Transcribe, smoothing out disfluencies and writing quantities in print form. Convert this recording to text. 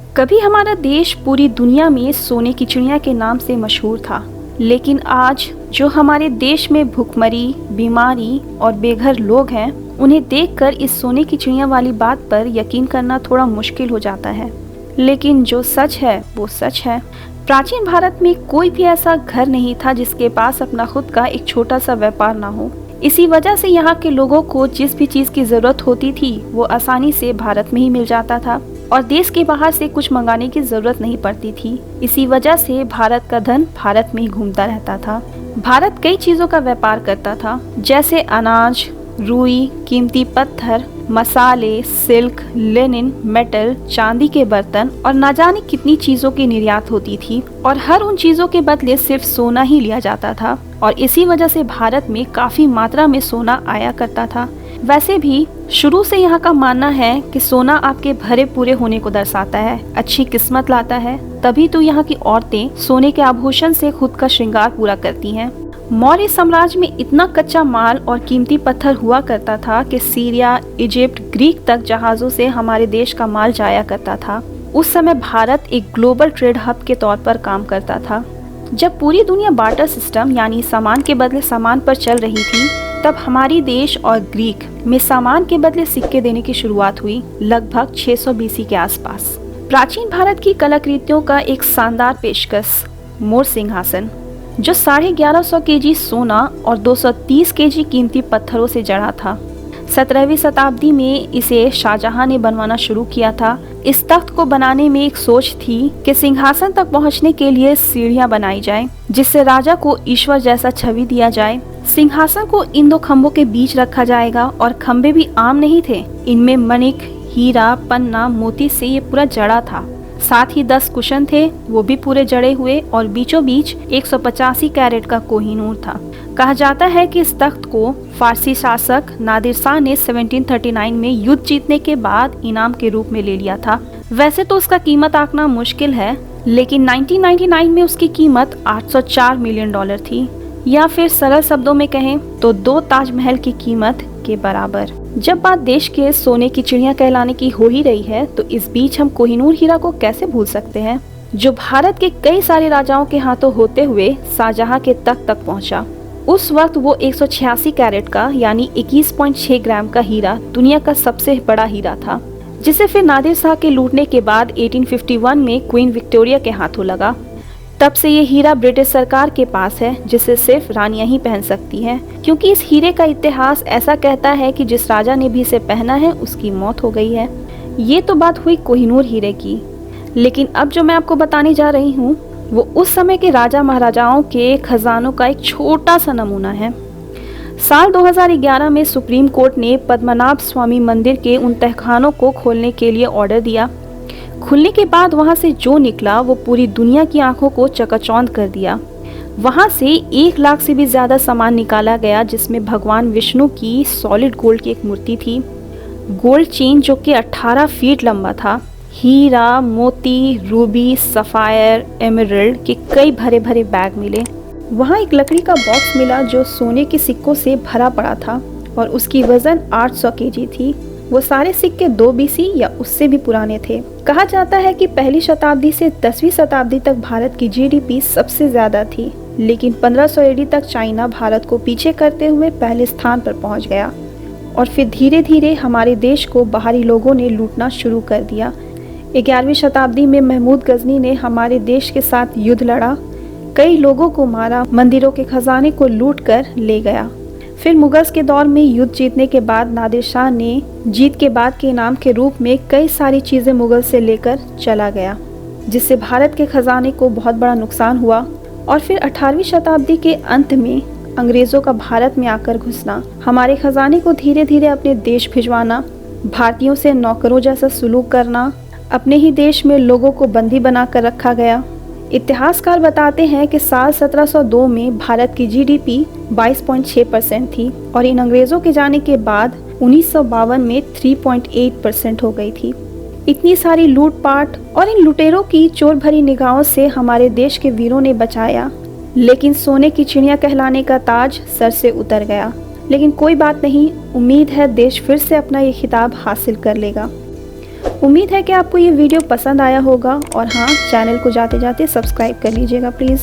कभी हमारा देश पूरी दुनिया में सोने की चिड़िया के नाम से मशहूर था, लेकिन आज जो हमारे देश में भुखमरी, बीमारी और बेघर लोग हैं, उन्हें देखकर इस सोने की चिड़िया वाली बात पर यकीन करना थोड़ा मुश्किल हो जाता है। लेकिन जो सच है वो सच है। प्राचीन भारत में कोई भी ऐसा घर नहीं था जिसके पास अपना खुद का एक छोटा सा व्यापार ना हो। इसी वजह से यहाँ के लोगों को जिस भी चीज़ की ज़रूरत होती थी वो आसानी से भारत में ही मिल जाता था और देश के बाहर से कुछ मंगाने की ज़रूरत नहीं पड़ती थी। इसी वजह से भारत का धन भारत में ही घूमता रहता था। भारत कई चीज़ों का व्यापार करता था, जैसे अनाज, रुई, कीमती पत्थर, मसाले, सिल्क, लिनिन, मेटल, चांदी के बर्तन और न जाने कितनी चीज़ों की निर्यात होती थी और हर उन चीज़ों के बदले सिर्फ सोना ही लिया जाता था और इसी वजह से भारत में काफ़ी मात्रा में सोना आया करता था। वैसे भी शुरू से यहाँ का मानना है कि सोना आपके भरे पूरे होने को दर्शाता है, अच्छी किस्मत लाता है। तभी तो यहाँ की औरतें सोने के आभूषण से खुद का श्रृंगार पूरा करती हैं। मौर्य साम्राज्य में इतना कच्चा माल और कीमती पत्थर हुआ करता था कि सीरिया, इजिप्ट, ग्रीक तक जहाज़ों से हमारे देश का माल जाया करता था। उस समय भारत एक ग्लोबल ट्रेड हब के तौर पर काम करता था। जब पूरी दुनिया बार्टर सिस्टम यानी सामान के बदले सामान पर चल रही थी, तब हमारी देश और ग्रीक में सामान के बदले सिक्के देने की शुरुआत हुई, लगभग 600 बीसी के आसपास। प्राचीन भारत की कलाकृतियों का एक शानदार पेशकश मोर सिंहासन, जो 1150 केजी सोना और 230 केजी कीमती पत्थरों से जड़ा था। 17वीं शताब्दी में इसे शाहजहां ने बनवाना शुरू किया था। इस तख्त को बनाने में एक सोच थी कि सिंहासन तक पहुंचने के लिए सीढ़ियां बनाई जाएं, जिससे राजा को ईश्वर जैसा छवि दिया जाए। सिंहासन को इन दो खंभों के बीच रखा जाएगा और खंभे भी आम नहीं थे, इनमें मणिक, हीरा, पन्ना, मोती से ये पूरा जड़ा था। साथ ही 10 कुशन थे, वो भी पूरे जड़े हुए और बीचों बीच 185 कैरेट का कोहिनूर था। कहा जाता है कि इस तख्त को फारसी शासक नादिर शाह ने 1739 में युद्ध जीतने के बाद इनाम के रूप में ले लिया था। वैसे तो उसका कीमत आंकना मुश्किल है, लेकिन 1999 में उसकी कीमत $804 मिलियन थी, या फिर सरल शब्दों में कहें तो 2 ताजमहल की कीमत के बराबर। जब बात देश के सोने की चिड़िया कहलाने की हो ही रही है, तो इस बीच हम कोहिनूर हीरा को कैसे भूल सकते हैं, जो भारत के कई सारे राजाओं के हाथों होते हुए शाहजहां के तख्त तक पहुंचा। उस वक्त वो 186 कैरेट का यानी 21.6 ग्राम का हीरा दुनिया का सबसे बड़ा हीरा था, जिसे फिर नादिर शाह के लूटने के बाद 1851 में क्वीन विक्टोरिया के हाथों लगा। तब से ये हीरा ब्रिटिश सरकार के पास है, जिसे सिर्फ रानियां ही पहन सकती हैं, क्योंकि इस हीरे का इतिहास ऐसा कहता है कि जिस राजा ने भी इसे पहना है उसकी मौत हो गई है। ये तो बात हुई कोहिनूर हीरे की, लेकिन अब जो मैं आपको बताने जा रही हूँ वो उस समय के राजा महाराजाओं के खजानों का एक छोटा सा नमूना है। साल 2011 में सुप्रीम कोर्ट ने पद्मनाभ स्वामी मंदिर के उन तहखानों को खोलने के लिए ऑर्डर दिया। खुलने के बाद वहां से जो निकला वो पूरी दुनिया की आंखों को चकाचौंध कर दिया। वहां से 1 लाख से भी ज्यादा सामान निकाला गया, जिसमें भगवान विष्णु की सॉलिड गोल्ड की एक मूर्ति थी, गोल्ड चेन जो कि 18 फीट लंबा था, हीरा, मोती, रूबी, सफायर, एमरल्ड के कई भरे भरे बैग मिले। वहां एक लकड़ी का बॉक्स मिला जो सोने के सिक्कों से भरा पड़ा था और उसकी वजन 800 केजी थी। वो सारे सिक्के 2 बीसी या उससे भी पुराने थे। कहा जाता है कि पहली शताब्दी से 10वीं शताब्दी तक भारत की जीडीपी सबसे ज्यादा थी, लेकिन 1500 एडी तक चाइना भारत को पीछे करते हुए पहले स्थान पर पहुंच गया और फिर धीरे धीरे हमारे देश को बाहरी लोगों ने लूटना शुरू कर दिया। 11वीं शताब्दी में महमूद गजनी ने हमारे देश के साथ युद्ध लड़ा, कई लोगों को मारा, मंदिरों के खजाने को लूट कर ले गया। फिर मुगल्स के दौर में युद्ध जीतने के बाद नादिर शाह ने जीत के बाद के इनाम के रूप में कई सारी चीज़ें मुगल से लेकर चला गया, जिससे भारत के खजाने को बहुत बड़ा नुकसान हुआ। और फिर 18वीं शताब्दी के अंत में अंग्रेज़ों का भारत में आकर घुसना, हमारे खजाने को धीरे धीरे अपने देश भिजवाना, भारतीयों से नौकरों जैसा सुलूक करना, अपने ही देश में लोगों को बंदी बनाकर रखा गया। इतिहासकार बताते हैं कि साल 1702 में भारत की जीडीपी 22.6% थी और इन अंग्रेज़ों के जाने के बाद 1952 में 3.8% हो गई थी। इतनी सारी लूटपाट और इन लुटेरों की चोर भरी निगाहों से हमारे देश के वीरों ने बचाया, लेकिन सोने की चिड़िया कहलाने का ताज सर से उतर गया। लेकिन कोई बात नहीं, उम्मीद है देश फिर से अपना ये खिताब हासिल कर लेगा। उम्मीद है कि आपको ये वीडियो पसंद आया होगा और हाँ, चैनल को जाते जाते सब्सक्राइब कर लीजिएगा प्लीज़।